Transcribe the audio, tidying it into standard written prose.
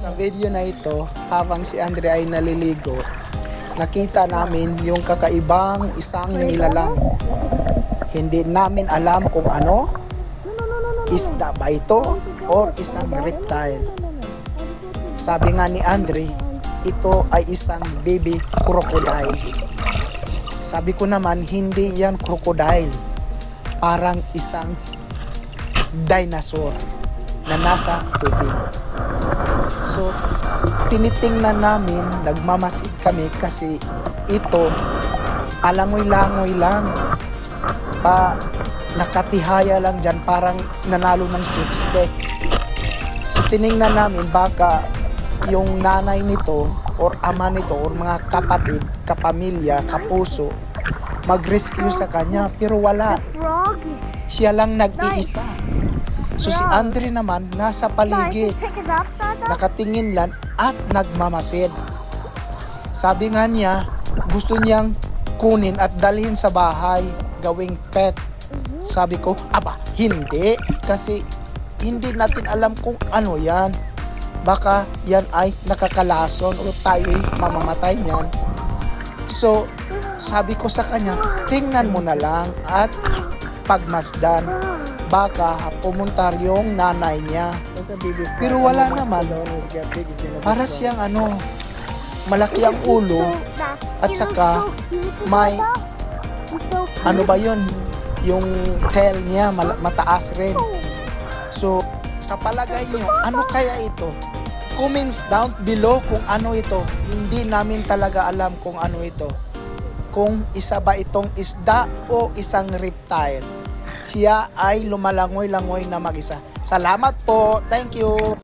Sa video na ito, habang si Andre ay naliligo, nakita namin yung kakaibang isang nilalang. Hindi namin alam kung ano, isda ba ito or isang reptile. Sabi nga ni Andre, ito ay isang baby crocodile. Sabi ko naman, hindi yan crocodile. Parang isang dinosaur na nasa tubig. So, tinitingnan namin, nagmamasid kami kasi ito, alangoy-langoy lang. Nakatihaya lang dyan, parang nanalo ng soup steak. So, tiningnan namin baka yung nanay nito or ama nito or mga kapatid, kapamilya, kapuso, mag-rescue sa kanya, pero wala. Siya lang nag-iisa. So si Andre naman nasa paligid, nakatingin lang at nagmamasid. Sabi nga niya, gusto niyang kunin at dalhin sa bahay, gawing pet. Sabi ko, aba, hindi. Kasi hindi natin alam kung ano yan. Baka yan ay nakakalason o tayo ay mamamatay niyan. So, sabi ko sa kanya, tingnan mo na lang at pagmasdan. Baka pumunta yung nanay niya. Pero wala naman. Para siyang malaki ang ulo at saka may yung tail niya mataas rin. So, sa palagay niyo, ano kaya ito? Comments down below kung ano ito. Hindi namin talaga alam kung ano ito. Kung isa ba itong isda o isang reptile. Siya ay lumalangoy-langoy na mag-isa. Salamat po. Thank you.